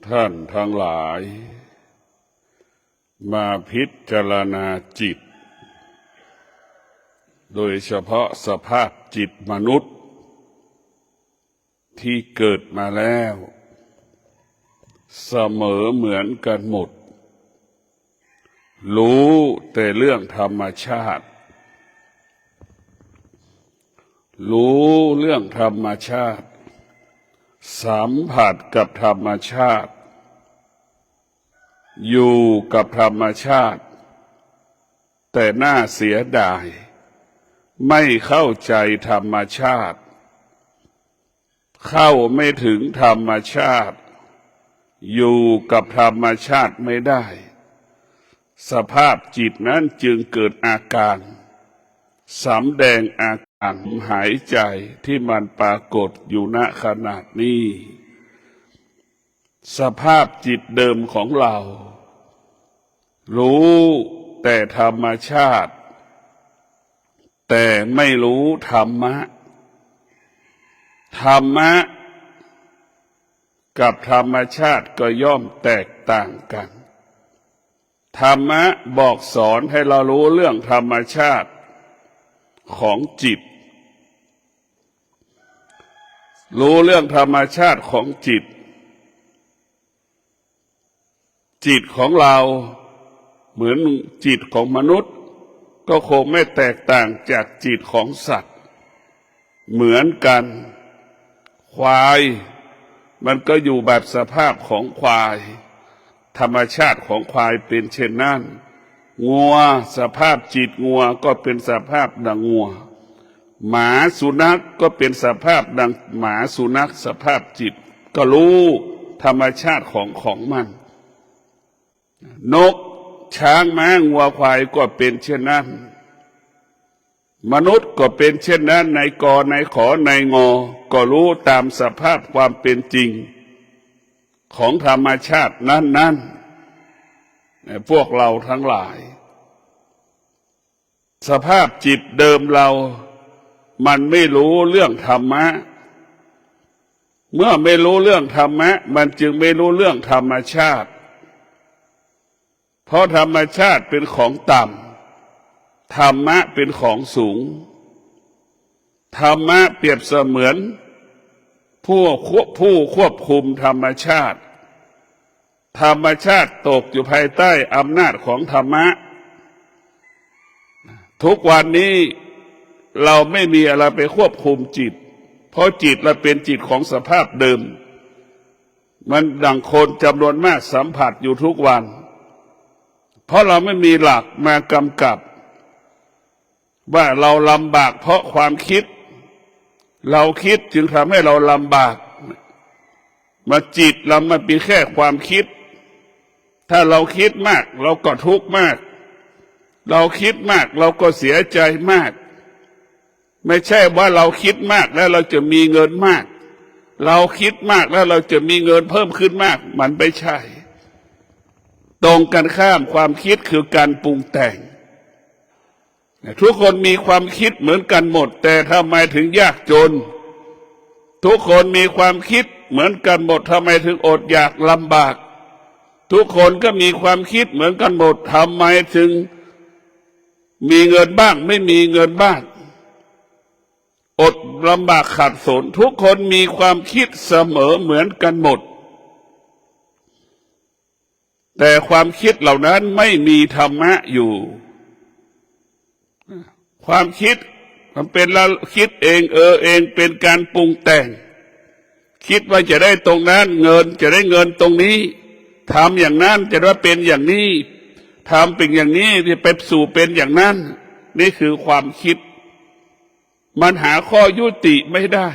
ท่านทั้งหลายมาพิจารณาจิตโดยเฉพาะสภาพจิตมนุษย์ที่เกิดมาแล้วเสมอเหมือนกันหมดรู้แต่เรื่องธรรมชาติรู้เรื่องธรรมชาติสัมผัสกับธรรมชาติอยู่กับธรรมชาติแต่น่าเสียดายไม่เข้าใจธรรมชาติเข้าไม่ถึงธรรมชาติอยู่กับธรรมชาติไม่ได้สภาพจิตนั้นจึงเกิดอาการสำแดงอาการหายใจที่มันปรากฏอยู่ณขณะนี้สภาพจิตเดิมของเรารู้แต่ธรรมชาติแต่ไม่รู้ธรรมะธรรมะกับธรรมชาติก็ย่อมแตกต่างกันธรรมะบอกสอนให้เรารู้เรื่องธรรมชาติของจิตรู้เรื่องธรรมชาติของจิตจิตของเราเหมือนจิตของมนุษย์ก็คงไม่แตกต่างจากจิตของสัตว์เหมือนกันควายมันก็อยู่แบบสภาพของควายธรรมชาติของควายเป็นเช่นนั้นงัวสภาพจิตงัวก็เป็นสภาพดังงัวหมาสุนัขก็เป็นสภาพดังหมาสุนัขสภาพจิตก็รู้ธรรมชาติของมันนกช้างม้างัวควายก็เป็นเช่นนั้นมนุษย์ก็เป็นเช่นนั้นในกอในขอในงอก็รู้ตามสภาพความเป็นจริงของธรรมชาตินั้นพวกเราทั้งหลายสภาพจิตเดิมเรามันไม่รู้เรื่องธรรมะเมื่อไม่รู้เรื่องธรรมะมันจึงไม่รู้เรื่องธรรมชาติเพราะธรรมชาติเป็นของต่ำธรรมะเป็นของสูงธรรมะเปรียบเสมือนผู้ควบคุมธรรมชาติธรรมชาติตกอยู่ภายใต้อำนาจของธรรมะทุกวันนี้เราไม่มีอะไรไปควบคุมจิตเพราะจิตเราเป็นจิตของสภาพเดิมมันดังคนจำนวนมากสัมผัสอยู่ทุกวันเพราะเราไม่มีหลักมากำกับว่าเราลำบากเพราะความคิดเราคิดจึงทำให้เราลำบากมาจิตเรามันเป็นแค่ความคิดถ้าเราคิดมากเราก็ทุกข์มากเราคิดมากเราก็เสียใจมากไม่ใช่ว่าเราคิดมากแล้วเราจะมีเงินมากเราคิดมากแล้วเราจะมีเงินเพิ่มขึ้นมากมันไม่ใช่ตรงกันข้ามความคิดคือการปรุงแต่งทุกคนมีความคิดเหมือนกันหมดแต่ทำไมถึงยากจนทุกคนมีความคิดเหมือนกันหมดทำไมถึงอดอยากลำบากทุกคนก็มีความคิดเหมือนกันหมดทำไมถึงมีเงินบ้างไม่มีเงินบ้างอดลำบากขัดสนทุกคนมีความคิดเสมอเหมือนกันหมดแต่ความคิดเหล่านั้นไม่มีธรรมะอยู่ความคิดมันเป็นเราคิดเองเองเป็นการปรุงแต่งคิดว่าจะได้ตรงนั้นเงินจะได้เงินตรงนี้ทำอย่างนั้นจะได้เป็นอย่างนี้ทำเป็นอย่างนี้จะไปสู่เป็นอย่างนั้นนี่คือความคิดมันหาข้อยุติไม่ได้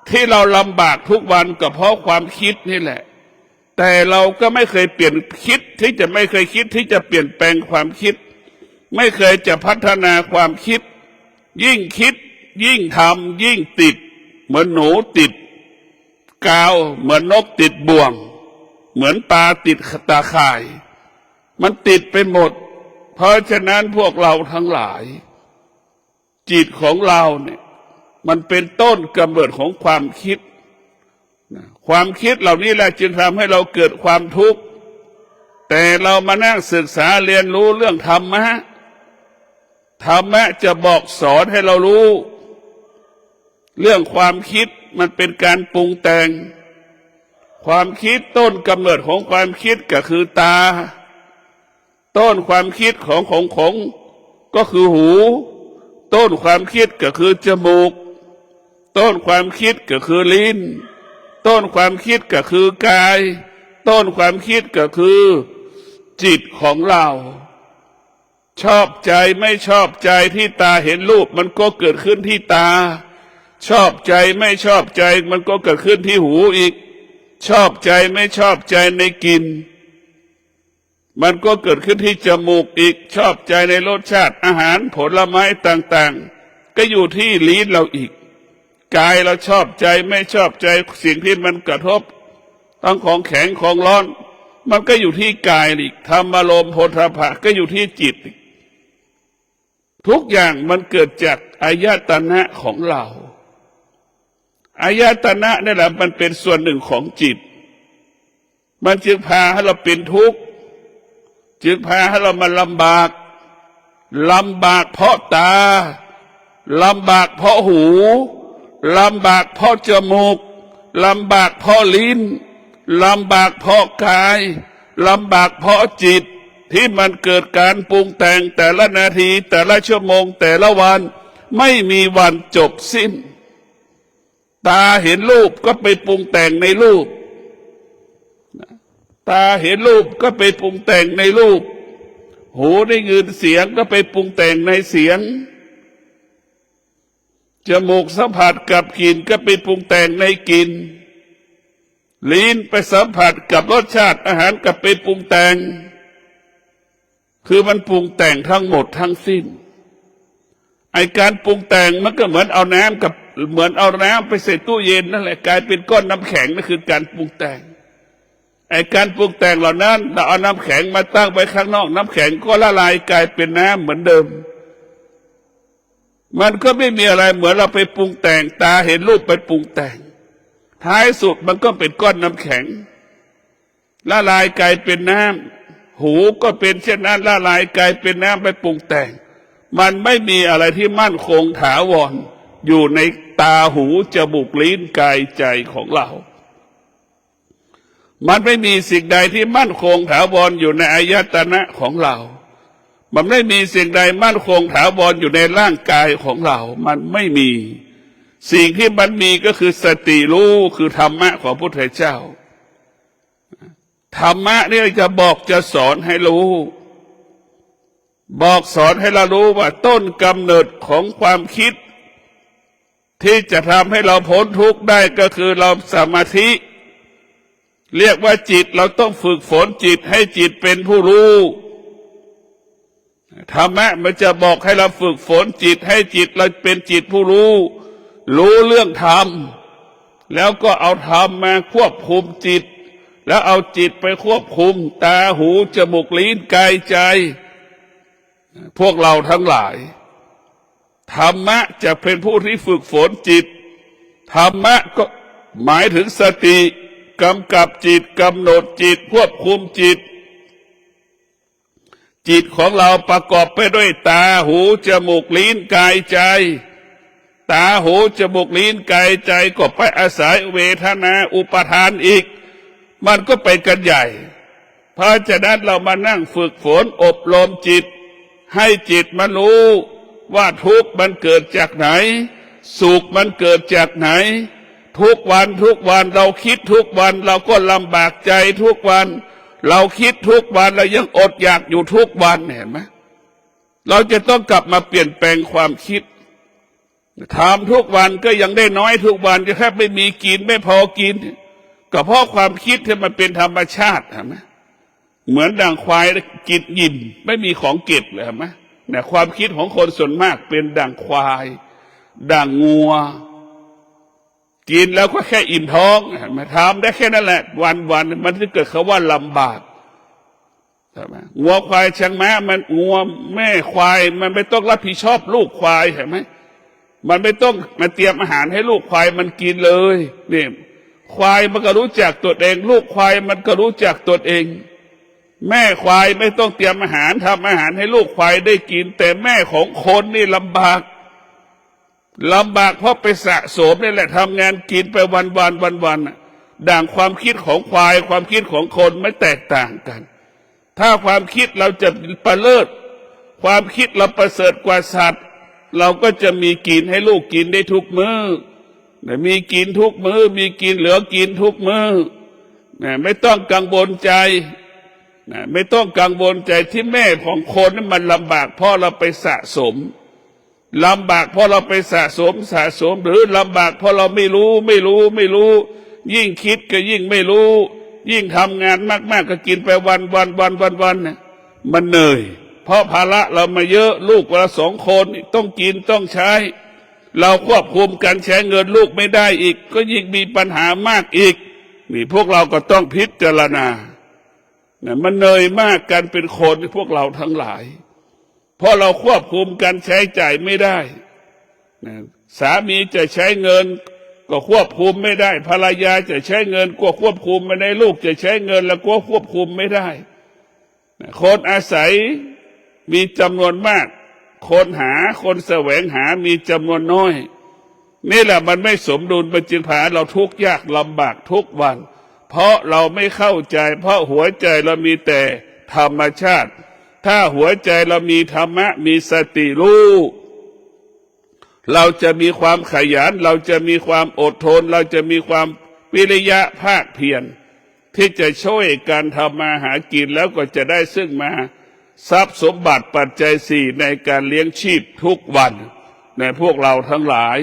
ที่เราลำบากทุกวันก็เพราะความคิดนี่แหละแต่เราก็ไม่เคยเปลี่ยนคิดที่จะไม่เคยคิดที่จะเปลี่ยนแปลงความคิดไม่เคยจะพัฒนาความคิดยิ่งคิดยิ่งทำยิ่งติดเหมือนหนูติดกาวเหมือนนกติดบ่วงเหมือนปลาติดตาข่ายมันติดไปหมดเพราะฉะนั้นพวกเราทั้งหลายจิตของเราเนี่ยมันเป็นต้นกำเนิดของความคิด ความคิดเหล่านี้แหละจึงทำให้เราเกิดความทุกข์แต่เรามานั่งศึกษาเรียนรู้เรื่องธรรมะธรรมะจะบอกสอนให้เรารู้เรื่องความคิดมันเป็นการปรุงแต่งความคิดต้นกำเนิดของความคิดก็คือตาต้นความคิดของก็คือหูต้นความคิดก็คือจมูกต้นความคิดก็คือลิ้นต้นความคิดก็คือกายต้นความคิดก็คือจิตของเราชอบใจไม่ชอบใจที่ตาเห็นรูปมันก็เกิดขึ้นที่ตาชอบใจไม่ชอบใจมันก็เกิดขึ้นที่หูอีกชอบใจไม่ชอบใจในกลิ่นมันก็เกิดขึ้นที่จมูกอีกชอบใจในรสชาติอาหารผลไม้ต่างๆก็อยู่ที่ลิ้นเราอีกกายเราชอบใจไม่ชอบใจสิ่งที่มันกระทบทั้งของแข็งของร้อนมันก็อยู่ที่กายอีกธรรมารมณ์โพธพะก็อยู่ที่จิตทุกอย่างมันเกิดจากอายตนะของเราอายตนะนี่แหละมันเป็นส่วนหนึ่งของจิตมันจึงพาให้เราเป็นทุกข์จึงพาให้เรามาลำบากเพราะตาลำบากเพราะหูลำบากเพราะจมูกลำบากเพราะลิ้นลำบากเพราะกายลำบากเพราะจิตที่มันเกิดการปรุงแต่งแต่ละนาทีแต่ละชั่วโมงแต่ละวันไม่มีวันจบสิ้นตาเห็นรูปก็ไปปรุงแต่งในรูปตาเห็นรูปก็ไปปรุงแต่งในรูปหูได้ยินเสียงก็ไปปรุงแต่งในเสียงจมูกสัมผัสกับกลิ่นก็ไปปรุงแต่งในกลิ่นลิ้นไปสัมผัสกับรสชาติอาหารก็ไปปรุงแต่งคือมันปรุงแต่งทั้งหมดทั้งสิ้นไอการปรุงแต่งมันก็เหมือนเอาน้ำไปใส่ตู้เย็นนั่นแหละกลายเป็นก้อนน้ำแข็งนั่นคือการปรุงแต่งไอการปรุงแต่งเหล่านั้นเราเอาน้ำแข็งมาตั้งไว้ข้างนอกน้ำแข็งก็ละลายกลายเป็นน้ำเหมือนเดิมมันก็ไม่มีอะไรเหมือนเราไปปรุงแต่งตาเห็นรูปไปปรุงแต่งท้ายสุดมันก็เป็นก้อนน้ำแข็งละลายกลายเป็นน้ำหูก็เป็นเช่นนั้นละลายกลายเป็นน้ำไปปรุงแต่งมันไม่มีอะไรที่มั่นคงถาวรอยู่ในตาหูจมูกลิ้นกายใจของเรามันไม่มีสิ่งใดที่มั่นคงถาวรอยู่ในอายตนะของเรามันไม่มีสิ่งใดมั่นคงถาวรอยู่ในร่างกายของเรามันไม่มีสิ่งที่มันมีก็คือสติรู้คือธรรมะของพระพุทธเจ้าธรรมะนี่จะบอกจะสอนให้รู้บอกสอนให้เรารู้ว่าต้นกำเนิดของความคิดที่จะทำให้เราพ้นทุกข์ได้ก็คือเราสมาธิเรียกว่าจิตเราต้องฝึกฝนจิตให้จิตเป็นผู้รู้ธรรมะมันจะบอกให้เราฝึกฝนจิตให้จิตเราเป็นจิตผู้รู้เรื่องธรรมแล้วก็เอาธรรมมาควบคุมจิตแล้วเอาจิตไปควบคุมตาหูจมูกลิ้นกายใจพวกเราทั้งหลายธรรมะจะเป็นผู้ที่ฝึกฝนจิตธรรมะก็หมายถึงสติกำกับจิตกำหนดจิตควบคุมจิตจิตของเราประกอบไปด้วยตาหูจมูกลิ้นกายใจตาหูจมูกลิ้นกายใจก็ไปอาศัยเวทนาอุปทานอีกมันก็ไปกันใหญ่เพราะฉะนั้นเรามานั่งฝึกฝนอบรมจิตให้จิตมันรู้ว่าทุกข์มันเกิดจากไหนสุขมันเกิดจากไหนทุกวันเราคิดทุกวันเราก็ลำบากใจทุกวันเราคิดทุกวันเรายังอดอยากอยู่ทุกวันเห็นไหมเราจะต้องกลับมาเปลี่ยนแปลงความคิดทำทุกวันก็ยังได้น้อยทุกวันจะแค่ไม่มีกินไม่พอกินก็เพราะความคิดที่มันเป็นธรรมชาติเห็นไหมเหมือนดังควายกินอิ่มไม่มีของเก็บเลยเห็นไหมเนี่ยความคิดของคนส่วนมากเป็นดังควายดังงัวกินแล้วก็แค่อิ่มท้องมาทำได้แค่นั้นแหละวันมันจะเกิดคำว่าลำบากใช่ไหมงัวควายช้างม้ามันงัวแม่ควายมันไม่ต้องรับผิดชอบลูกควายเห็นไหมมันไม่ต้องมาเตรียมอาหารให้ลูกควายมันกินเลยนี่ ควายมันก็รู้จักตนเองลูกควายมันก็รู้จักตนเองแม่ควายไม่ต้องเตรียมอาหารทำอาหารให้ลูกควายได้กินแต่แม่ของคนนี่ลำบากเพราะไปสะสมนี่แหละทำงานกินไปวันด่างความคิดของควายความคิดของคนไม่แตกต่างกันถ้าความคิดเราจะประเลิศความคิดเราประเสริฐกว่าสัตว์เราก็จะมีกินให้ลูกกินได้ทุกมื้อมีกินทุกมื้อมีกินเหลือกินทุกมื้อไม่ต้องกังวลใจไม่ต้องกังวลใจที่แม่ของคนนั้นมันลำบากเพราะเราไปสะสมลำบากเพราะเราไปสะสมหรือลำบากเพราะเราไม่รู้ยิ่งคิดก็ยิ่งไม่รู้ยิ่งทำงานมากๆก็กินไปวันมันเหนื่อยเพราะภาระเรามาเยอะลูกเรา2 คนต้องกินต้องใช้เราควบคุมการใช้เงินลูกไม่ได้อีกก็ยิ่งมีปัญหามากอีกนี่พวกเราก็ต้องพิจารณามันเหนื่อยมากกันเป็นคนพวกเราทั้งหลายเพราะเราควบคุมการใช้จ่ายไม่ได้สามีจะใช้เงินก็ควบคุมไม่ได้ภรรยาจะใช้เงินก็ควบคุมไม่ได้ลูกจะใช้เงินแล้วก็ควบคุมไม่ได้คนอาศัยมีจำนวนมากคนแสวงหามีจำนวนน้อยนี่แหละมันไม่สมดุลมันจึงพาเราทุกข์ยากลำบากทุกวันเพราะเราไม่เข้าใจเพราะหัวใจเรามีแต่ธรรมชาติถ้าหัวใจเรามีธรรมะมีสติรู้เราจะมีความขยันเราจะมีความอดทนเราจะมีความวิริยะภาคเพียรที่จะช่วยการทำมาหากินแล้วก็จะได้ซึ่งมาทรัพย์สมบัติปัจจัย4ในการเลี้ยงชีพทุกวันในพวกเราทั้งหลาย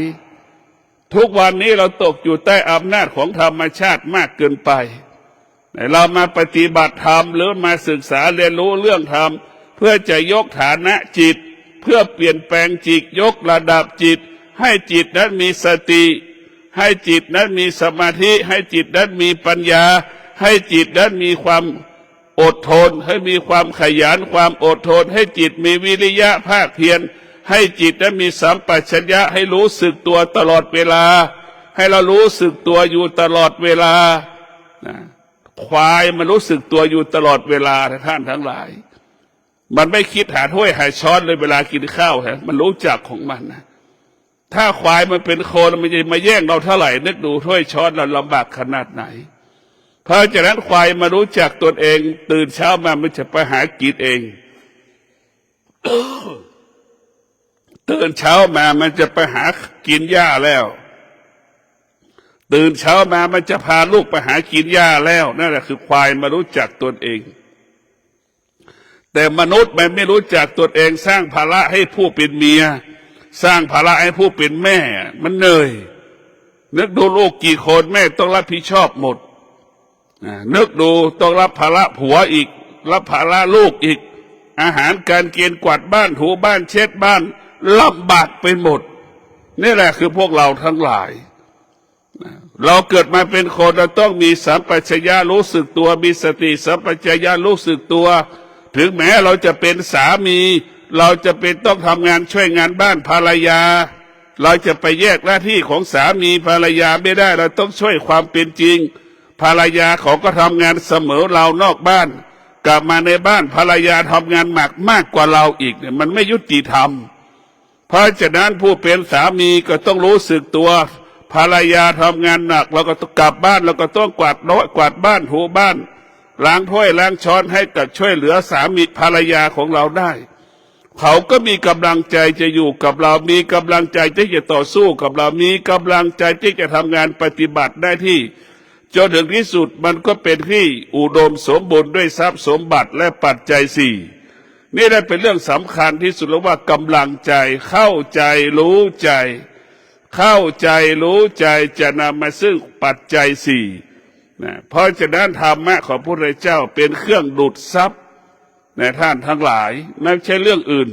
ทุกวันนี้เราตกอยู่ใต้อำนาจของธรรมชาติมากเกินไปเรามาปฏิบัติธรรมหรือมาศึกษาเรียนรู้เรื่องธรรมเพื่อจะยกฐานะจิตเพื่อเปลี่ยนแปลงจิตยกระดับจิตให้จิตนั้นมีสติให้จิตนั้นมีสมาธิให้จิตนั้นมีปัญญาให้จิตนั้นมีความอดทนให้มีความขยันความอดทนให้จิตมีวิริยะภาคเพียรให้จิตนั้นมีสัมปชัญญะให้รู้สึกตัวตลอดเวลาให้เรารู้สึกตัวอยู่ตลอดเวลาควายมันรู้สึกตัวอยู่ตลอดเวลาท่านทั้งหลายมันไม่คิดหาถ้วยหาช้อนเลยเวลากินข้าวฮะมันรู้จักของมันนะถ้าควายมันเป็นโคมันจะมาแย่งเราเท่าไหร่นึกดูถ้วยช้อนเราลำบากขนาดไหนเพราะฉะนั้นควายมารู้จักตนเองตื่นเช้ามามันจะไปหากินเอง ตื่นเช้ามามันจะไปหากินหญ้าแล้วตื่นเช้ามามันจะพาลูกไปหากินหญ้าแล้วนั่นแหละคือควายมารู้จักตนเองแต่มนุษย์มันไม่รู้จักตนเองสร้างภาระให้ผู้เป็นเมียสร้างภาระให้ผู้เป็นแม่มันเหนื่อยนึกดูลูกกี่คนแม่ต้องรับผิดชอบหมดนึกดูต้องรับภาระผัวอีกรับภาระลูกอีกอาหารการกินกวาดบ้านถูบ้านเช็ดบ้านลำบากไปหมดนี่แหละคือพวกเราทั้งหลายเราเกิดมาเป็นคนเราต้องมีสัมปชัญญะรู้สึกตัวมีสติสัมปชัญญะรู้สึกตัวถึงแม้เราจะเป็นสามีเราจะเป็นต้องทำงานช่วยงานบ้านภรรยาเราจะไปแยกหน้าที่ของสามีภรรยาไม่ได้เราต้องช่วยความเป็นจริงภรรยาเขาก็ทำงานเสมอเรานอกบ้านกลับมาในบ้านภรรยาทำงานมากกว่าเราอีกเนี่ยมันไม่ยุติธรรมเพราะฉะนั้นผู้เป็นสามีก็ต้องรู้สึกตัวภรรยาทำงานหนักเราก็ต้องกลับบ้านเราก็ต้องกวาดบ้านถูบ้านล้างถ้วยล้างช้อนให้กับช่วยเหลือสามีภรรยาของเราได้เขาก็มีกำลังใจจะอยู่กับเรามีกำลังใจที่จะต่อสู้กับเรามีกำลังใจที่จะทำงานปฏิบัติได้ที่จนถึงที่สุดมันก็เป็นที่อุดมสมบูรณ์ด้วยทรัพย์สมบัติและปัจจัย4นี่ได้เป็นเรื่องสำคัญที่สุดแล้วว่ากำลังใจเข้าใจรู้ใจเข้าใจรู้ใจจะนำมาซึ่งปัจจัย4เพราะฉะนั้นธรรมะของพระพุทธเจ้าเป็นเครื่องดูดซับในท่านทั้งหลายไม่ใช่เรื่องอื่น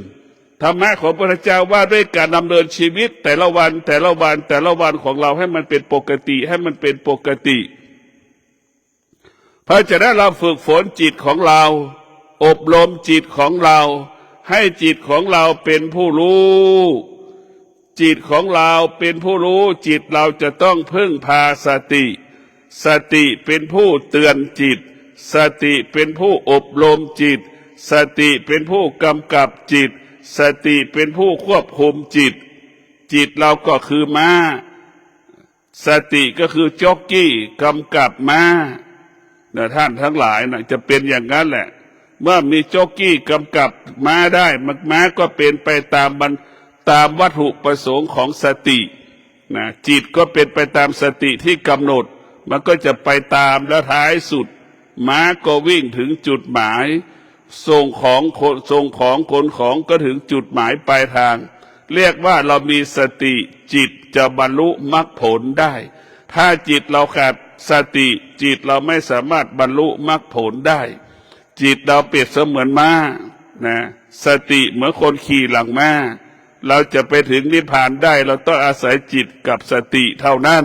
ธรรมะของพระพุทธเจ้าว่าด้วยการดำเนินชีวิตแต่ละวันของเราให้มันเป็นปกติให้มันเป็นปกติเพราะฉะนั้นเราฝึกฝนจิตของเราอบรมจิตของเราให้จิตของเราเป็นผู้รู้จิตของเราเป็นผู้รู้จิตเราจะต้องพึ่งพาสติ สติเป็นผู้เตือนจิตสติเป็นผู้อบรมจิตสติเป็นผู้กำกับจิตสติเป็นผู้ควบคุมจิตจิตเราก็คือม้าสติก็คือจ็อกกี้กำกับม้าท่านทั้งหลายจะเป็นอย่างนั้นแหละเมื่อมีจ็อกกี้กำกับม้าได้ม้าก็เป็นไปตามวัตถุประสงค์ของสติจิตก็เป็นไปตามสติที่กำหนดมันก็จะไปตามแล้วท้ายสุดม้าก็วิ่งถึงจุดหมายส่งของขนของก็ถึงจุดหมายปลายทางเรียกว่าเรามีสติจิตจะบรรลุมรรคผลได้ถ้าจิตเราขาดสติจิตเราไม่สามารถบรรลุมรรคผลได้จิตเราเปรียบเสมือนม้าสติเหมือนคนขี่หลังม้าเราจะไปถึงนิพพานได้เราต้องอาศัยจิตกับสติเท่านั้น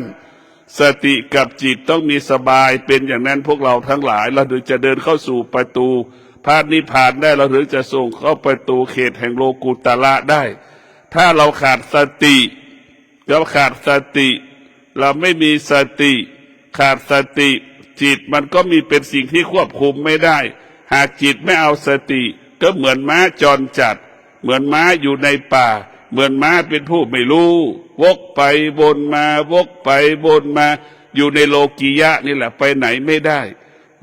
สติกับจิตต้องมีสบายเป็นอย่างนั้นพวกเราทั้งหลายเราถึงจะเดินเข้าสู่ประตูพระนิพพานได้เราถึงจะส่งเข้าประตูเขตแห่งโลกุตระได้ถ้าเราขาดสติเราไม่มีสติขาดสติจิตมันก็มีเป็นสิ่งที่ควบคุมไม่ได้หากจิตไม่เอาสติก็เหมือนม้าจรจัดเหมือนม้าอยู่ในป่าเหมือนม้าเป็นผู้ไม่รู้วกไปวนมาวกไปวนมาอยู่ในโลกียะนี่แหละไปไหนไม่ได้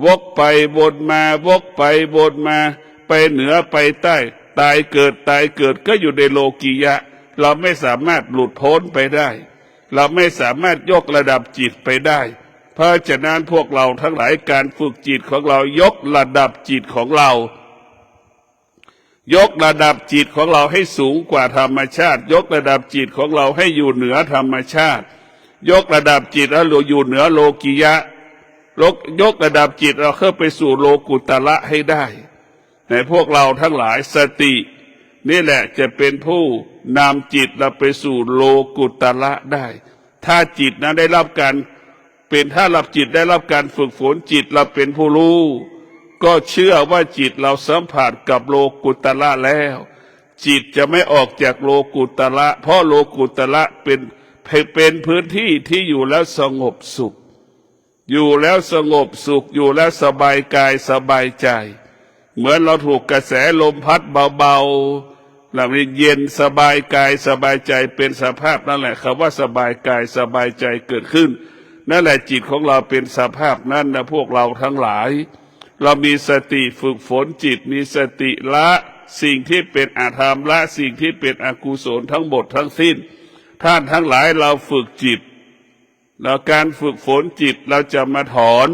วกไปวนมาวกไปวนมาไปเหนือไปใต้ตายเกิดก็อยู่ในโลกียะเราไม่สามารถหลุดพ้นไปได้เราไม่สามารถยกระดับจิตไปได้เพราะฉะนั้นพวกเราทั้งหลายการฝึกจิตของเรายกระดับจิตของเรายกระดับจิตของเราให้สูงกว่าธรรมชาติยกระดับจิตของเราให้อยู่เหนือธรรมชาติยกระดับจิตแล้วเราอยู่เหนือโลกิยะยกระดับจิตเราเข้าไปสู่โลกุตระให้ได้ในพวกเราทั้งหลายสตินี่แหละจะเป็นผู้นำจิตเราไปสู่โลกุตระได้ถ้าจิตนั้นได้รับการถ้าจิตได้รับการฝึกฝนจิตเราเป็นผู้รู้ก็เชื่อว่าจิตเราสัมผัสกับโลกุตระแล้วจิตจะไม่ออกจากโลกุตระเพราะโลกุตระเป็นพื้นที่ที่อยู่แล้วสงบสุขอยู่แล้วสงบสุขอยู่แล้วสบายกายสบายใจเหมือนเราถูกกระแสลมพัดเบาๆเราเย็นสบายกายสบายใจเป็นสภาพนั่นแหละคำว่าสบายกายสบายใจเกิดขึ้นนั่นแหละจิตของเราเป็นสภาพนั้นนะพวกเราทั้งหลายเรามีสติฝึกฝนจิตมีสติละสิ่งที่เป็นอธรรมละสิ่งที่เป็นอกุศลทั้งหมดทั้งสิ้นท่านทั้งหลายเราฝึกจิตแล้วการฝึกฝนจิตเราจะมาถอน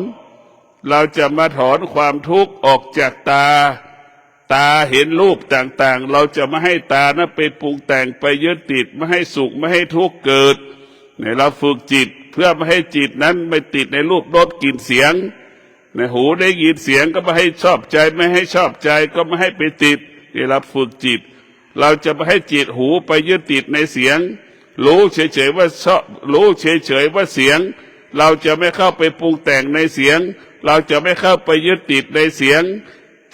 ความทุกข์ออกจากตาเห็นรูปต่างๆเราจะไม่ให้ตานั้นไปปรุงแต่งไปยึดติดไม่ให้สุขไม่ให้ทุกข์เกิดเนี่ยเราฝึกจิตเพื่อไม่ให้จิตนั้นไม่ติดในรูปรสกลิ่นเสียงในหูได้ยินเสียงก็ไม่ให้ชอบใจไม่ให้ชอบใจก็ไม่ให้ไปติดนี่เราฝึกจิตเราจะไม่ให้จิตหูไปยึดติดในเสียงรู้เฉยๆว่าชอบรู้เฉยๆว่าเสียงเราจะไม่เข้าไปปรุงแต่งในเสียงเราจะไม่เข้าไปยึดติดในเสียง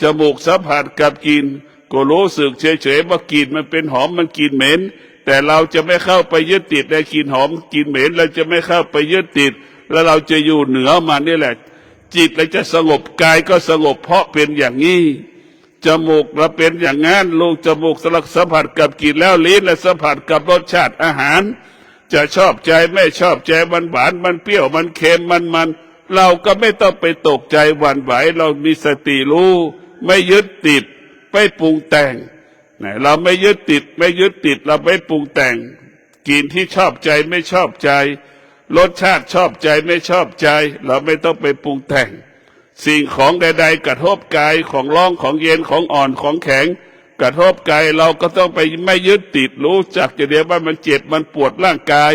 จมูกสัมผัสกับกลิ่นก็รู้สึกเฉยๆว่ากลิ่นมันเป็นหอมมันกลิ่นเหม็นแต่เราจะไม่เข้าไปยึดติดในกลิ่นหอมกลิ่นเหม็นเราจะไม่เข้าไปยึดติดแล้วเราจะอยู่เหนือมันนี่แหละจิตเราจะสงบกายก็สงบเพราะเป็นอย่างนี้จมูกเราเป็นอย่างนั้นลูกจมูกสัมผัสกับกลิ่นแล้วลิ้นและสัมผัสกับรสชาติอาหารจะชอบใจไม่ชอบใจมันหวานมันเปรี้ยวมันเค็มมันเราก็ไม่ต้องไปตกใจหวั่นไหวเรามีสติรู้ไม่ยึดติดไม่ปรุงแต่งเราไม่ยึดติดเราไม่ปรุงแต่งกลิ่นที่ชอบใจไม่ชอบใจรสชาติชอบใจไม่ชอบใจเราไม่ต้องไปปรุงแต่งสิ่งของใดๆกระทบกายของร้อนของเย็นของอ่อนของแข็งกระทบกายเราก็ต้องไปไม่ยึดติดรู้จักจะเดียวว่ามันเจ็บมันปวดร่างกาย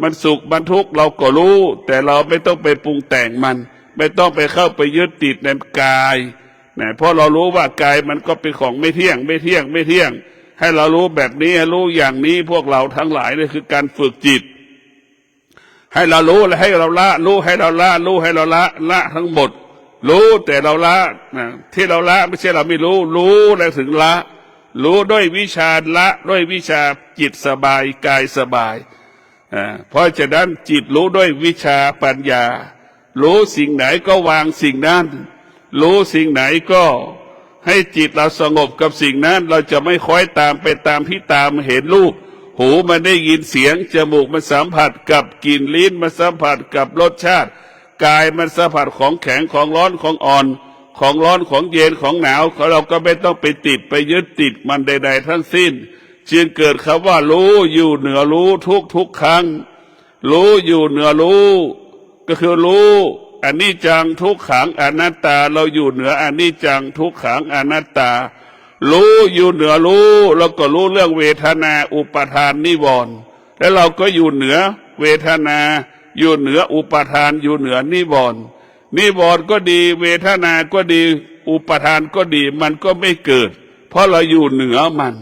มันสุขมันทุกข์เราก็รู้แต่เราไม่ต้องไปปรุงแต่งมันไม่ต้องไปเข้าไปยึดติดในกายเพราะเรารู้ว่ากายมันก็เป็นของไม่เที่ยงให้เรารู้แบบนี้รู้อย่างนี้พวกเราทั้งหลายนี่คือการฝึกจิตให้เรารู้และให้เราละรู้ให้เราละทั้งหมดรู้แต่เราละที่เราละไม่ใช่เราไม่รู้แล้วถึงละรู้ด้วยวิชาละด้วยวิชาจิตสบายกายสบายเพราะฉะนั้นจิตรู้ด้วยวิชาปัญญา รู้สิ่งไหนก็วางสิ่งนั้นรู้สิ่งไหนก็ให้จิตเราสงบกับสิ่งนั้นเราจะไม่คอยตามไปตามที่ตามเห็นรูปหูมันได้ยินเสียงจมูกมันสัมผัสกับกลิ่นลิ้นมันสัมผัสกับรสชาติกายมันสัมผัสของแข็งของร้อนของอ่อนของร้อนของเย็นของหนาวเราก็ไม่ต้องไปติดไปยึดติดมันใดๆทั้งสิ้นจึงเกิดคำว่ารู้อยู่เหนือรู้ทุกครั้งรู้อยู่เหนือรู้ก็คือรู้อนิจจังทุกขังอนัตตาเราอยู่เหนืออนิจจังทุกขังอนัตตารู้อยู่เหนือรู้เราก็รู้เรื่องเวทนาอุปาทานนิวรณ์แล้วเราก็อยู่เหนือเวทนาอยู่เหนืออุปาทานอยู่เหนือนิวรณ์นิวรณ์ก็ดีเวทนาก็ดีอุปาทานก็ดีมันก็ไม่เกิดเพราะเราอยู่เหนือมัน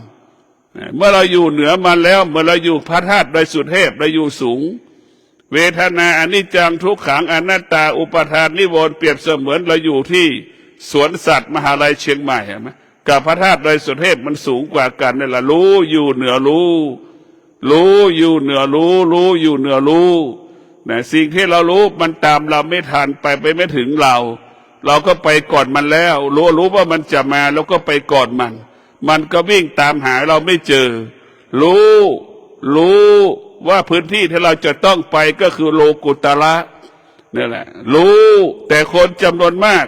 เมื่อเราอยู่เหนือมันแล้วเมื่อเราอยู่พระธาตุโดยสุเทพเราอยู่สูงเวทนาอนิจจังทุกขังอนัตตาอุปาทานนิวรณ์เปรียบเสมือนเราอยู่ที่สวนสัตว์มหาลัยเชียงใหม่เห็นไหมกับพระธาตุโดยสุเทพมันสูงกว่ากันนี่แหละรู้อยู่เหนือรู้รู้อยู่เหนือรู้รู้อยู่เหนือรู้นะสิ่งที่เรารู้มันตามเราไม่ทันไปไม่ถึงเราก็ไปก่อนมันแล้วรู้ว่ามันจะมาแล้วก็ไปก่อนมันก็วิ่งตามหาเราไม่เจอรู้ว่าพื้นที่ที่เราจะต้องไปก็คือโลกุตระนี่แหละรู้แต่คนจำนวนมาก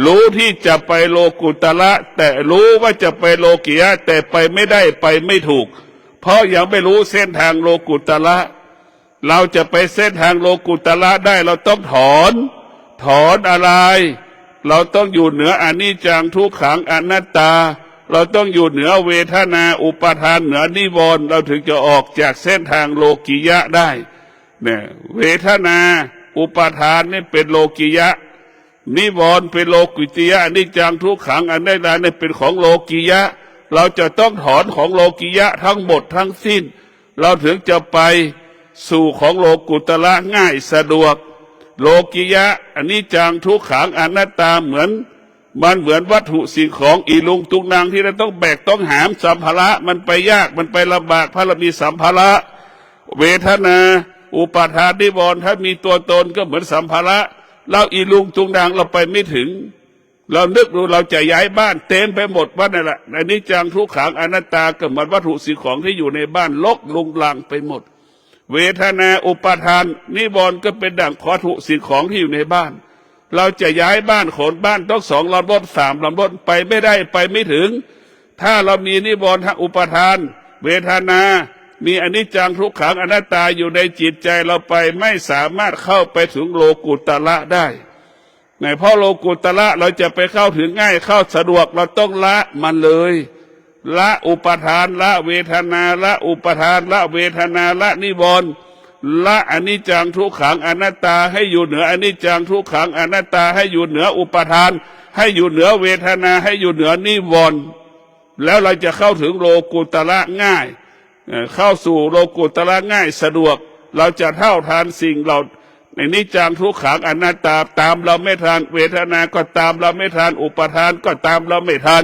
รู้ที่จะไปโลกุตระแต่รู้ว่าจะไปโลกิยะแต่ไปไม่ได้ไปไม่ถูกเพราะยังไม่รู้เส้นทางโลกุตระเราจะไปเส้นทางโลกุตระได้เราต้องถอนอะไรเราต้องอยู่เหนืออนิจจังทุกขังอนัตตาเราต้องอยู่เหนือเวทนาอุปาทานเหนือนิวรณ์เราถึงจะออกจากเส้นทางโลกิยะได้เนี่ยเวทนาอุปาทานนี่เป็นโลกิยะนิวรณ์เป็นโลกุติยะอนิจจังทุกขังอนัตตานี่เป็นของโลกิยะเราจะต้องถอนของโลกิยะทั้งหมดทั้งสิ้นเราถึงจะไปสู่ของโลกุตระง่ายสะดวกโลกิยะอนิจจังทุกขังอนัตตาเหมือนวัตถุสิ่งของอีลุงตุงนางที่เราต้องแบกต้องหามสัมภาระมันไปยากมันไปลำบากเพราะเรามีสัมภาระเวทนาอุปาทานนิวรณ์ถ้ามีตัวตนก็เหมือนสัมภาระเราอีลุงตุงนางเราไปไม่ถึงเรานึกดูเราจะย้ายบ้านเต็มไปหมดว่านั่นแหละอนิจจังทุกขังอนัตตาก็เหมือนวัตถุสิ่งของที่อยู่ในบ้านลกลุงลังไปหมดเวทนาอุปาทานนิวรณ์ก็เป็นดั่งวัตถุสิ่งของที่อยู่ในบ้านเราจะย้ายบ้านขนบ้านต้อง2 ลำรถ3 ลำรถไปไม่ได้ไปไม่ถึงถ้าเรามีนิวรณ์อุปาทานเวทนามีอนิจจังทุกขังอนัตตาอยู่ในจิตใจเราไปไม่สามารถเข้าไปถึงโลกุตระได้ในเพราะโลกุตระเราจะไปเข้าถึงง่ายเข้าสะดวกเราต้องละมันเลยละอุปาทานละเวทนาละอุปาทานละเวทนาละนิวรณ์ละอนิจจังทุกขังอนัตตาให้อยู่เหนืออนิจจังทุกขังอนัตตาให้อยู่เหนืออุปาทานให้อยู่เหนือเวทนาให้อยู่เหนือนิวรณ์แล้วเราจะเข้าถึงโลกุตระง่ายเข้าสู่โลกุตระง่ายสะดวกเราจะเท่าทานสิ่งเราในนิจจังทุกขังอนัตตาตามเราไม่ทันเวทนาก็ตามเราไม่ทันอุปาทานก็ตามเราไม่ทัน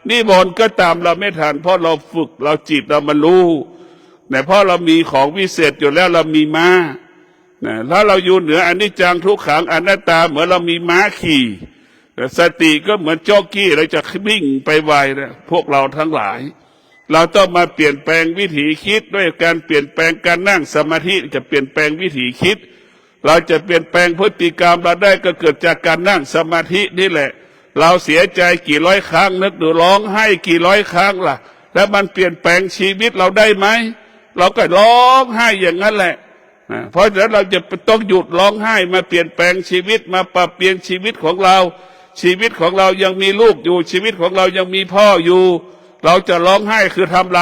นิวรณ์ก็ตามเราไม่ทันเพราะเราฝึกเราจิตเรามันรู้แต่เพราะเรามีของวิเศษอยู่แล้วเรามีม้าแล้วเราอยู่เหนืออนิจจังทุกขังอนัตตาเหมือนเรามีม้าขี่สติก็เหมือนจ็อกกี้เราจะวิ่งไปไวนะพวกเราทั้งหลายเราต้องมาเปลี่ยนแปลงวิถีคิดด้วยการเปลี่ยนแปลงการนั่งสมาธิจะเปลี่ยนแปลงวิถีคิดเราจะเปลี่ยนแปลงพฤติกรรมเราได้ก็เกิดจากการนั่งสมาธินี่แหละเราเสียใจกี่ร้อยครั้งนึกดูร้องไห้กี่ร้อยครั้งล่ะแล้วมันเปลี่ยนแปลงชีวิตเราได้ไหมเราก็ร้องไห้อย่างนั้นแหละเพราะฉะนั้นเราจะต้องหยุดร้องไห้มาเปลี่ยนแปลงชีวิตมาปรับเปลี่ยนชีวิตของเราชีวิตของเรายังมีลูกอยู่ชีวิตของเรายังมีพ่ออยู่เราจะร้องไห้คือทำล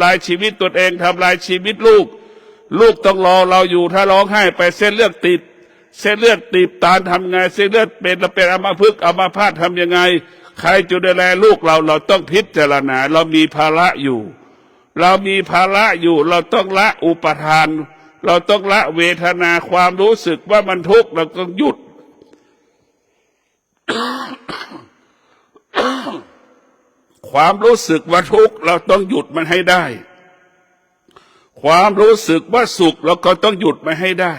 ายชีวิตตัวเองทำลายชีวิตลูกต้องรอเราอยู่ถ้าร้องไห้ไปเส้นเลือดตีบตาทำไงเส้นเลือดเป็นอัมพฤกษ์อัมพาตทำยังไงใครจะดูแลลูกเราต้องพิจารณาเรามีภาระอยู่เราต้องละอุปทานเราต้องละเวทนาความรู้สึกว่ามันทุกข์เราต้องหยุด ความรู้สึกว่าทุกข์เราต้องหยุดมันให้ได้ความรู้สึกว่าสุขเราก็ต้องหยุดมันให้ได้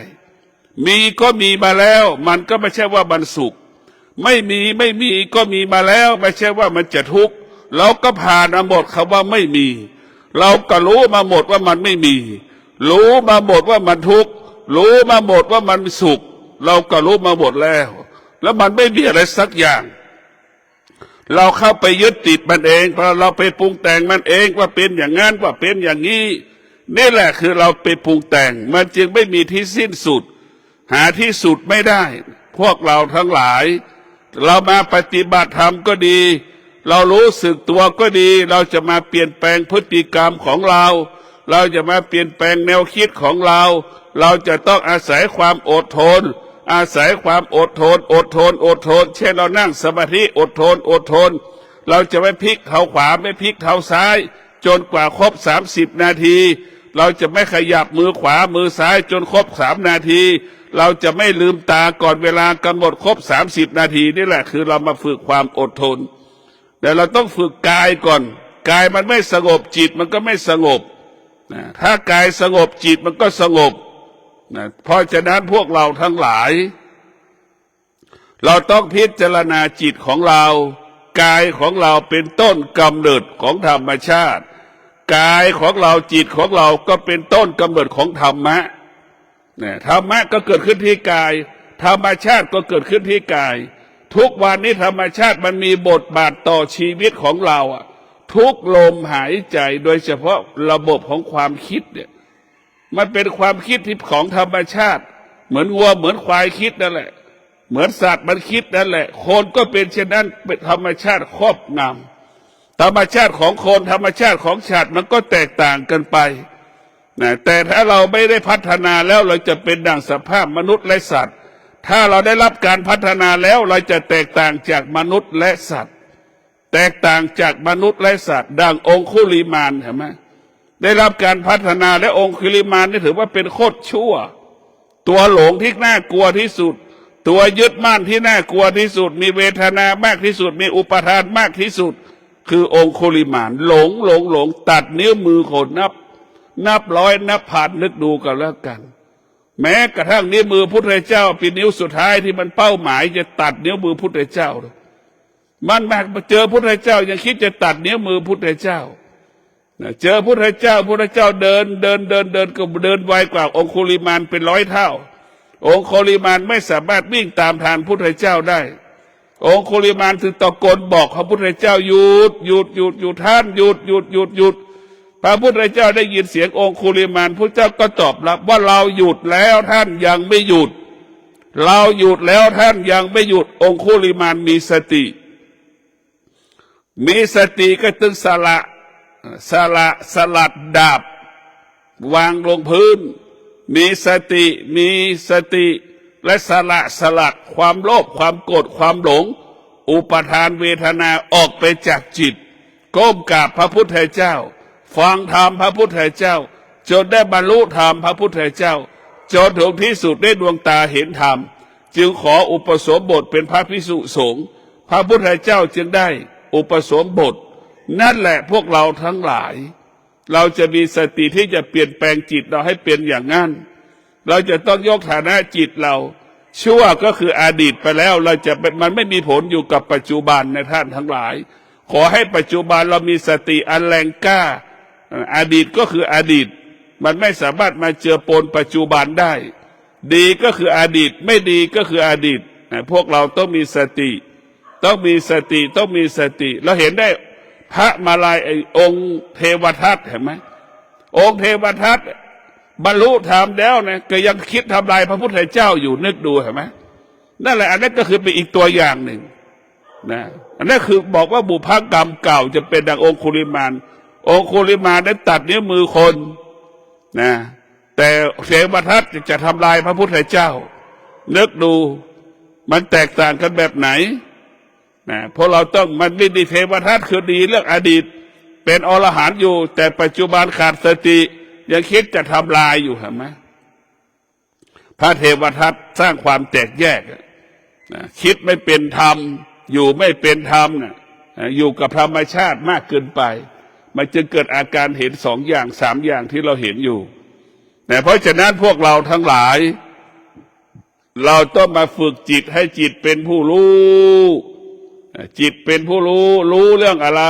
มีก็มีมาแล้วมันก็ไม่ใช่ว่ามันสุขไม่มีก็มีมาแล้วไม่ใช่ว่ามันจะทุกข์เราก็ผ่านมาหมดคำว่าไม่มีเราก็รู้มาหมดว่ามันไม่มีรู้มาหมดว่ามันทุกข์รู้มาหมดว่ามันสุขเราก็รู้มาหมดแล้วมันไม่มีอะไรสักอย่างเราเข้าไปยึดติดมันเองเพราะเราไปปรุงแต่งมันเองว่าเป็นอย่างนั้นว่าเป็นอย่างนี้นี่แหละคือเราไปปรุงแต่งมันจึงไม่มีที่สิ้นสุดหาที่สุดไม่ได้พวกเราทั้งหลายเรามาปฏิบัติธรรมก็ดีเรารู้สึกตัวก็ดีเราจะมาเปลี่ยนแปลงพฤติกรรมของเราจะมาเปลี่ยนแปลงแนวคิดของเราจะต้องอาศัยความอดทนอาศัยความอดทนเช่นเรานั่งสมาธิอดทนเราจะไม่พลิกเท้าขวาไม่พลิกเท้าซ้ายจนกว่าครบ30 นาทีเราจะไม่ขยับมือขวามือซ้ายจนครบ3 นาทีเราจะไม่ลืมตาก่อนเวลากำหนดครบ30 นาทีนี่แหละคือเรามาฝึกความอดทนแต่เราต้องฝึกกายก่อนกายมันไม่สงบจิตมันก็ไม่สงบถ้ากายสงบจิตมันก็สงบเพราะฉะนั้นพวกเราทั้งหลายเราต้องพิจารณาจิตของเรากายของเราเป็นต้นกำเนิดของธรรมชาติกายของเราจิตของเราก็เป็นต้นกำเนิดของธรรมะธรรมะก็เกิดขึ้นที่กายธรรมชาติก็เกิดขึ้นที่กายทุกวันนี้ธรรมชาติมันมีบทบาทต่อชีวิตของเราทุกลมหายใจโดยเฉพาะระบบของความคิดเนี่ยมันเป็นความคิดที่ของธรรมชาติเหมือนวัวเหมือนควายคิดนั่นแหละเหมือนสัตว์มันคิดนั่นแหละคนก็เป็นเช่นนั้นเป็นธรรมชาติครอบงำธรรมชาติของคนธรรมชาติของสัตว์มันก็แตกต่างกันไปแต่ถ้าเราไม่ได้พัฒนาแล้วเราจะเป็นดั่งสภาพมนุษย์และสัตว์ถ้าเราได้รับการพัฒนาแล้วเราจะแตกต่างจากมนุษย์และสัตว์แตกต่างจากมนุษย์และสัตว์ดังองคุลิมานเห็นไหมได้รับการพัฒนาและองคุลิมานนี่ถือว่าเป็นโคตรชั่วตัวหลงที่น่ากลัวที่สุดตัวยึดมั่นที่น่ากลัวที่สุดมีเวทนามากที่สุดมีอุปทานมากที่สุดคือองคุลิมานหลงตัดนิ้วมือคนนับร้อยนับพันนึกดูกันแล้วกันแม้กระทั่งนิ้วมือพุทธเจ้าเป็นนิ้วสุดท้ายที่มันเป้าหมายจะตัดนิ้วมือพุทธเจ้ามันมาเจอพุทธเจ้ายังคิดจะตัดนิ้วมือพุทธเจ้าเจอพุทธเจ้าเดินก็เดินไวกว่าองคุลิมานเป็น100 เท่าองคุลิมานไม่สามารถวิ่งตามทางพุทธเจ้าได้องคุลิมานถึงตะโกนบอกพระพุทธเจ้าหยุดท่านหยุดพระพุทธเจ้าได้ยินเสียงองคุลิมานพระเจ้าก็ตอบรับว่าเราหยุดแล้วท่านยังไม่หยุดเราหยุดแล้วท่านยังไม่หยุดองคุลิมานมีสติก็ตึงสลัดดาบวางลงพื้นมีสติและสลัดความโลภความโกรธความหลงอุปทานเวทนาออกไปจากจิตก้มกราบพระพุทธเจ้าฟังธรรมพระพุทธเจ้าจนได้บรรลุธรรมพระพุทธเจ้าจนถึงที่สุดได้ดวงตาเห็นธรรมจึงขออุปสมบทเป็นพระภิกษุสงฆ์พระพุทธเจ้าจึงได้อุปสมบทนั่นแหละพวกเราทั้งหลายเราจะมีสติที่จะเปลี่ยนแปลงจิตเราให้เป็นอย่างนั้นเราจะต้องยกฐานะจิตเราชั่วก็คืออดีตไปแล้วเราจะมันไม่มีผลอยู่กับปัจจุบันในท่านทั้งหลายขอให้ปัจจุบันเรามีสติอันแรงกล้าอดีตก็คืออดีตมันไม่สามารถมาเจือปนปัจจุบันได้ดีก็คืออดีตไม่ดีก็คืออดีตพวกเราต้องมีสติเราเห็นได้พระมาลายองค์เทวทัตเห็นไหมองค์เทวทัตบรรลุธรรมแล้วนะก็ยังคิดทำลายพระพุทธเจ้าอยู่นึกดูเห็นไหมนั่นแหละอันนั้นก็คือเป็นอีกตัวอย่างหนึ่งนะอันนั้นคือบอกว่าบุพกรรมเก่าจะเป็นดังองคุลิมานได้ตัดนิ้วมือคนนะแต่เทวทัตจะทำลายพระพุทธเจ้านึกดูมันแตกต่างกันแบบไหนนะเพราะเราต้องมันไม่ดีเทวทัตคือดีเรื่องอดีตเป็นอรหันต์อยู่แต่ปัจจุบันขาดสติยังคิดจะทำลายอยู่เห็นไหมพระเทวทัตสร้างความแตกแยกนะคิดไม่เป็นธรรมอยู่ไม่เป็นธรรมนะอยู่กับธรรมชาติมากเกินไปมันจึงเกิดอาการเห็น2 อย่าง 3 อย่างที่เราเห็นอยู่แต่เพราะฉะนั้นพวกเราทั้งหลาย เราต้องมาฝึกจิตให้จิตเป็นผู้รู้จิตเป็นผู้รู้รู้เรื่องอะไร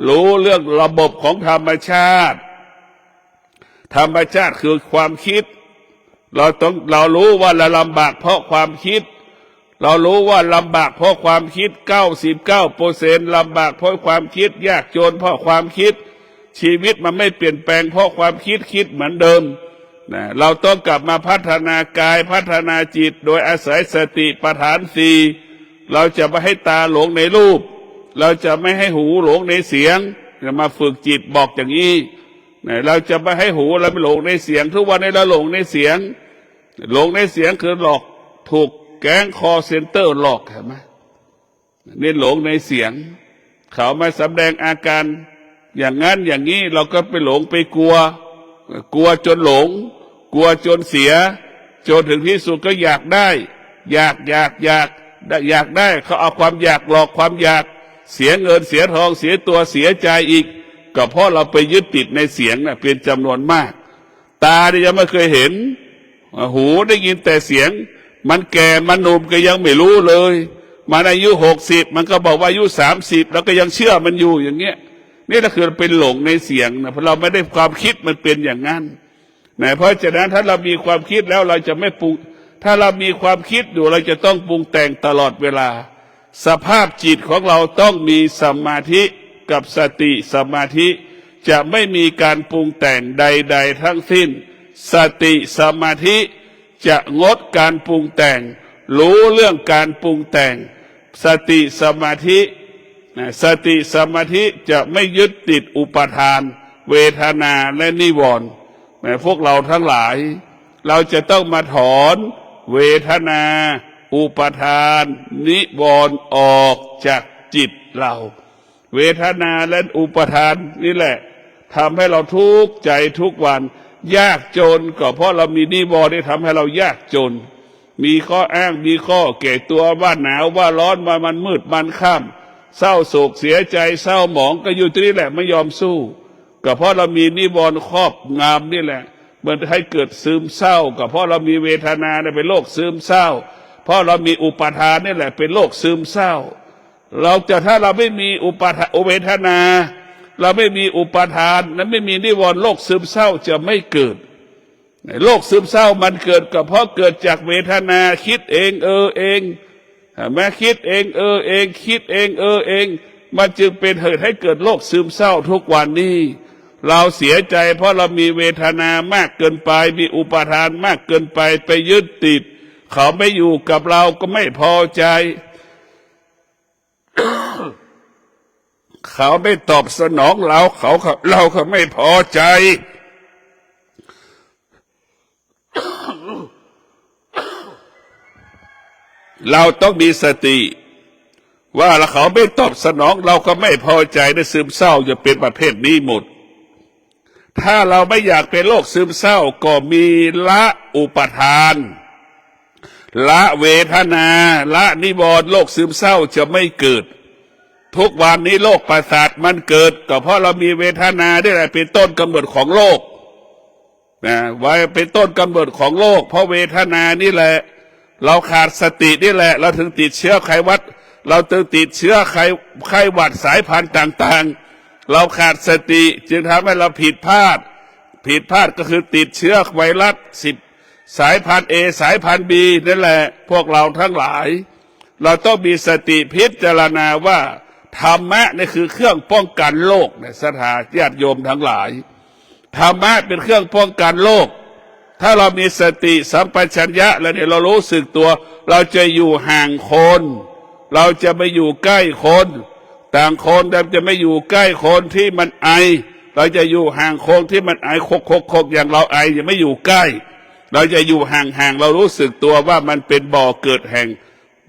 รู้เรื่องระบบของธรรมชาติธรรมชาติคือความคิดเรารู้ว่าเราลำบากเพราะความคิดเรารู้ว่าลำบากเพราะความคิด99%ลำบากเพราะความคิดยากจนเพราะความคิดชีวิตมันไม่เปลี่ยนแปลงเพราะความคิดเหมือนเดิมนะเราต้องกลับมาพัฒนากายพัฒนาจิตโดยอาศัยสติปัฏฐานสี่เราจะไม่ให้ตาหลงในรูปเราจะไม่ให้หูหลงในเสียงจะมาฝึกจิตบอกอย่างนี้นะเราจะไม่ให้หูเราไม่หลงในเสียงทุกวันนี้เราหลงในเสียงคือหลอกถูกแก๊งคอเซ็นเตอร์หลอกเห็นไหมนี่หลงในเสียงเขามาแสดงอาการอย่างนั้นอย่างนี้เราก็ไปหลงไปกลัวจนหลงกลัวจนเสียจนถึงที่สุดก็อยากได้อยากได้เขาเอาความอยากหลอกความอยากเสียเงินเสียทองเสียตัวเสียใจอีกก็เพราะเราไปยึดติดในเสียงน่ะเป็นจำนวนมากตาเนี่ยยังไม่เคยเห็นหูได้ยินแต่เสียงมันแก่มันหนุ่มก็ยังไม่รู้เลยมันอายุ60มันก็บอกว่าอายุ30แล้วก็ยังเชื่อมันอยู่อย่างเงี้ยนี่แหละคือเป็นหลงในเสียงนะเพราะเราไม่ได้ความคิดมันเป็นอย่างนั้นนะเพราะฉะนั้นถ้าเรามีความคิดแล้วเราจะไม่ปรุงถ้าเรามีความคิดอยู่เราจะต้องปรุงแต่งตลอดเวลาสภาพจิตของเราต้องมีสมาธิกับสติสมาธิจะไม่มีการปรุงแต่งใดๆทั้งสิ้นสติสมาธิจะงดการปรุงแต่งรู้เรื่องการปรุงแต่งสติสมาธิจะไม่ยึดติดอุปทานเวทนาและนิวรณ์พวกเราทั้งหลายเราจะต้องมาถอนเวทนาอุปทานนิวรณ์ออกจากจิตเราเวทนาและอุปทานนี่แหละทำให้เราทุกข์ใจทุกวันยากจนก็เพราะเรามีนิวรณ์ที่ทำให้เรายากจนมีข้ออ้างมีข้อแก่ตัวว่าหนาวว่าร้อนว่ามันมืดมันค่ำเศร้าโศกเสียใจเศร้าหมองก็อยู่ที่นี่แหละไม่ยอมสู้ก็เพราะเรามีนิวรณ์ครอบงำนี่แหละมันให้เกิดซึมเศร้าก็เพราะเรามีเวทนาเป็นโรคซึมเศร้าเพราะเรามีอุปทานนี่แหละเป็นโรคซึมเศร้าถ้าเราไม่มีเวทนาเราไม่มีอุปทานและไม่มีนิวรณ์โรคซึมเศร้าจะไม่เกิดโรคซึมเศร้ามันเกิดก็เพราะเกิดจากเวทนาคิดเองเองแม้คิดเองเองคิดเองเองมันจึงเป็นเหตุให้เกิดโรคซึมเศร้าทุกวันนี้เราเสียใจเพราะเรามีเวทนามากเกินไปมีอุปทานมากเกินไปไปยึดติดเขาไม่อยู่กับเราก็ไม่พอใจ เขาไม่ตอบสนองเราเขาไม่พอใจ เราต้องมีสติว่าเขาไม่ตอบสนองเราก็ไม่พอใจในซึมเศร้าจะเป็นประเภทนี้หมดถ้าเราไม่อยากเป็นโรคซึมเศร้าก็มีละอุปทานละเวทนาละนิวรณ์โรคซึมเศร้าจะไม่เกิดทุกวันนี้โรคประสาทมันเกิดก็เพราะเรามีเวทนาได้แหละเป็นต้นกำเนิดของโรคนะไว้เป็นต้นกำเนิดของโรคเพราะเวทนานี่แหละเราขาดสตินี่แหละเราถึงติดเชื้อไข้หวัดเราถึงติดเชื้อไข้หวัดสายพันธุ์ต่างๆเราขาดสติจึงทำให้เราผิดพลาดก็คือติดเชื้อไวรัส10สายพันธุ์ A สายพันธุ์ B นั่นแหละพวกเราทั้งหลายเราต้องมีสติพิจารณาว่าธรรมะนี่คือเครื่องป้องกันโรคในศรัทธาญาติโยมทั้งหลายธรรมะเป็นเครื่องป้องกันโรคถ้าเรามีสติสัมปชัญญะแล้วเนี่ยเรารู้สึกตัวเราจะอยู่ห่างคนเราจะไม่อยู่ใกล้คนต่างคนจะไม่อยู่ใกล้คนที่มันไอเราจะอยู่ห่างคนที่มันไอคกอย่างเราไอจะไม่อยู่ใกล้เราจะอยู่ห่างเรารู้สึกตัวว่ามันเป็นบ่อเกิดแห่ง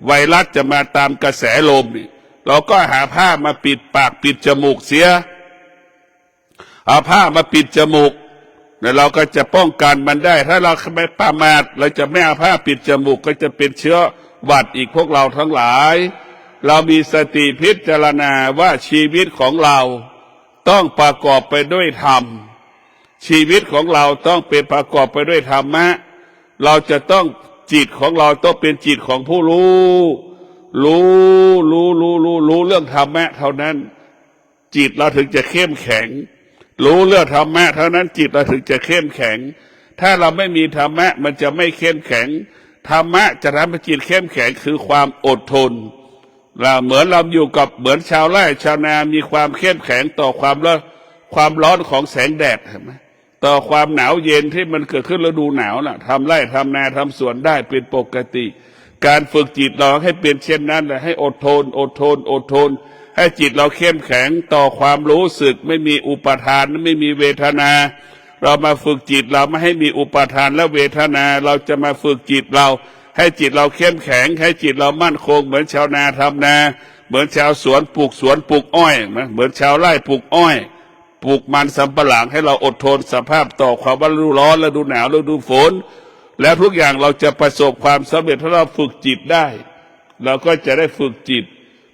ไวรัสจะมาตามกระแสลมนี่เราก็หาผ้ามาปิดปากปิดจมูกเสียเอาผ้ามาปิดจมูกแล้วเราก็จะป้องกันมันได้ถ้าเราไม่ประมาทเราจะไม่เอาผ้าปิดจมูกก็จะเป็นเชื้อหวัดอีกพวกเราทั้งหลายเรามีสติพิจารณาว่าชีวิตของเราต้องประกอบไปด้วยธรรมชีวิตของเราต้องเป็นประกอบไปด้วยธรรมะเราจะต้อง จิตของเราต้องเป็นจิตของผู้รู้เรื่องธรรมะเท่านั้นจิตเราถึงจะเข้มแข็งรู้เรื่องธรรมะเท่านั้นจิตเราถึงจะเข้มแข็งถ้าเราไม่มีธรรมะมันจะไม่เข้มแข็งธรรมะจะทำให้จิตเข้มแข็งคือความอดทนเราเหมือนเราอยู่กับเหมือนชาวไร่ชาวนามีความเข้มแข็งต่อความร้อนของแสงแดดเห็นไหมต่อความหนาวเย็นที่มันเกิดขึ้นฤดูหนาวน่ะทำไร่ทำนาทำสวนได้เป็นปกติการฝึกจิตเราให้เป็นเช่นนั้นแหละให้อดทนให้จิตเราเข้มแข็งต่อความรู้สึกไม่มีอุปทานไม่มีเวทนาเรามาฝึกจิตเราไม่ให้มีอุปทานและเวทนาเราจะมาฝึกจิตเราให้จิตเราเข้มแข็งให้จิตเรามั่นคงเหมือนชาวนาทำนาเหมือนชาวสวนปลูกอ้อยเหมือนชาวไร่ปลูกอ้อยปลูกมันสำปะหลังให้เราอดทนสภาพต่อความว่าฤดูร้อนฤดูหนาวฤดูฝนแล้วทุกอย่างเราจะประสบความสำเร็จถ้าเราฝึกจิตได้เราก็จะได้ฝึกจิต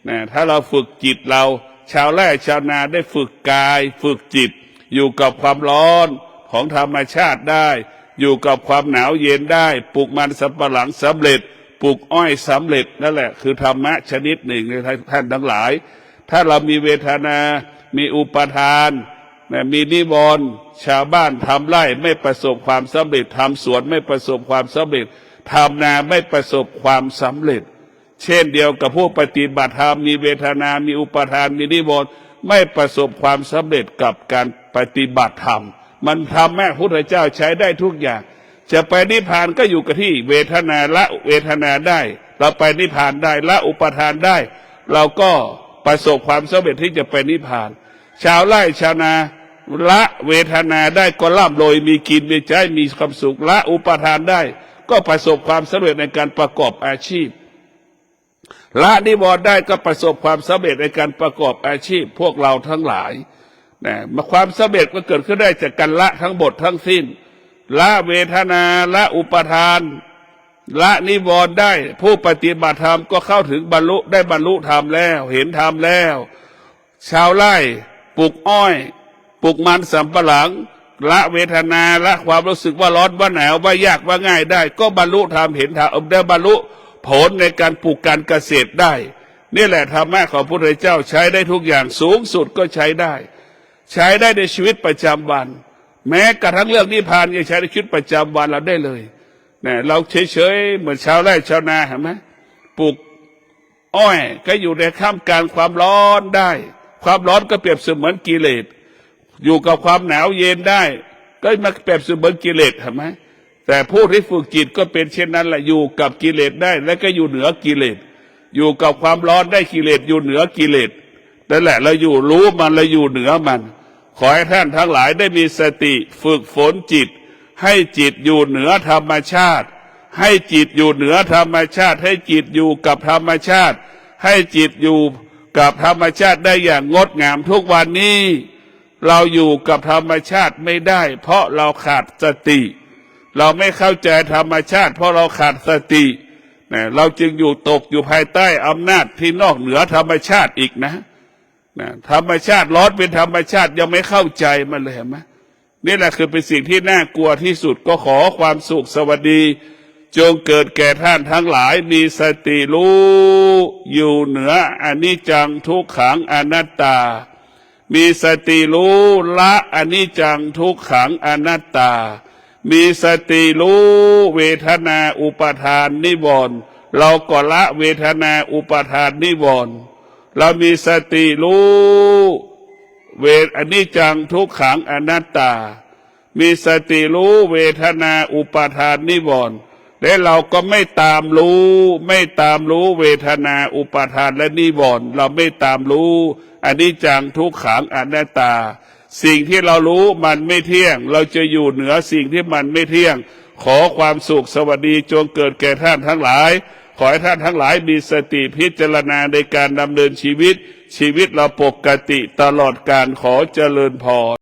นะถ้าเราฝึกจิตเราชาวไร่ชาวนาได้ฝึกกายฝึกจิตอยู่กับความร้อนของธรรมชาติได้อยู่กับความหนาวเย็นได้ปลูกมันสำปะหลังสำเร็จปลูกอ้อยสำเร็จนั่นแหละคือธรรมะชนิดหนึ่งในท่านทั้งหลายถ้าเรามีเวทนามีอุปทานมีนิวรณ์ชาวบ้านทำไร่ไม่ประสบความสำเร็จทำสวนไม่ประสบความสำเร็จทำนาไม่ประสบความสำเร็จเช่นเดียวกับผู้ปฏิบัติธรรมมีเวทนามีอุปทานมีนิวรณ์ไม่ประสบความสำเร็จกับการปฏิบัติธรรมมันทำแม่พระพุทธเจ้าใช้ได้ทุกอย่างจะไปนิพพานก็อยู่กับที่เวทนาละเวทนาได้เราไปนิพพานได้ละอุปทานได้เราก็ประสบความสำเร็จที่จะไปนิพพานชาวไร่ชาวนาละเวทนาได้ก็ร่ำรวยมีกินมีใช้มีความสุขละอุปทานได้ก็ประสบความสำเร็จในการประกอบอาชีพละนิวรณ์ได้ก็ประสบความสำเร็จในการประกอบอาชีพพวกเราทั้งหลายนะความสำเร็จก็เกิดขึ้นได้จากการละทั้งหมดทั้งสิ้นละเวทนาละอุปทานละนิวรณ์ได้ผู้ปฏิบัติธรรมก็เข้าถึงบรรลุได้บรรลุธรรมแล้วเห็นธรรมแล้วชาวไร่ปลูกอ้อยปลูกมันสำปะหลังละเวทนาละความรู้สึกว่าร้อนว่าหนาวว่ายากว่าง่ายได้ก็บรรลุธรรมเห็นธรรมได้บรรลุผลในการปลูกการเกษตรได้นี่แหละธรรมะของพระพุทธเจ้าใช้ได้ทุกอย่างสูงสุดก็ใช้ได้ในชีวิตประจำวันแม้กระทั่งเรื่องนิพพานยังใช้ในชีวิตประจำวันเราได้เลยเนี่ยเราเฉยๆเหมือนชาวไร่ชาวนาเห็นไหมปลูกอ้อยก็อยู่ในท่ามกลางความร้อนได้ความร้อนก็เปรียบเสมือนกิเลสอยู่กับความหนาวเย็นได้ก็มาเปรียบเสมือนกิเลสเห็นไหมแต่ผู้ที่ฝึกจิตก็เป็นเช่นนั้นแหละอยู่กับกิเลสได้และก็อยู่เหนือกิเลสอยู่กับความร้อนได้กิเลสอยู่เหนือกิเลสนั่นแหละเราอยู่รู้มันเราอยู่เหนือมันขอให้ท่านทั้งหลายได้มีสติฝึกฝนจิตให้จิตอยู่เหนือธรรมชาติให้จิตอยู่เหนือธรรมชาติให้จิตอยู่กับธรรมชาติให้จิตอยู่กับธรรมชาติได้อย่างงดงามทุกวันนี้เราอยู่กับธรรมชาติไม่ได้เพราะเราขาดสติเราไม่เข้าใจธรรมชาติเพราะเราขาดสติเราจึงอยู่ตกอยู่ภายใต้อำนาจที่นอกเหนือธรรมชาติอีกนะธรรมชาติร้อนเป็นธรรมชาติยังไม่เข้าใจมันเลยเห็นไหมนี่แหละคือเป็นสิ่งที่น่ากลัวที่สุดก็ขอความสุขสวัสดีจงเกิดแก่ท่านทั้งหลายมีสติรู้อยู่เหนืออนิจจังทุกขังอนัตตามีสติรู้ละอนิจจังทุกขังอนัตตามีสติรู้เวทนาอุปทานนิวรณ์เราก็ละเวทนาอุปทานนิวรณ์เรามีสติรู้อนิจจังทุกขังอนัตตามีสติรู้เวทนาอุปทานนิวรณ์และเราก็ไม่ตามรู้เวทนาอุปทานและนิวรณ์เราไม่ตามรู้อนิจจังทุกขังอนัตตาสิ่งที่เรารู้มันไม่เที่ยงเราจะอยู่เหนือสิ่งที่มันไม่เที่ยงขอความสุขสวัสดีจงเกิดแก่ท่านทั้งหลายขอให้ท่านทั้งหลายมีสติพิจารณาในการดำเนินชีวิตเราปกติตลอดกาลขอเจริญพร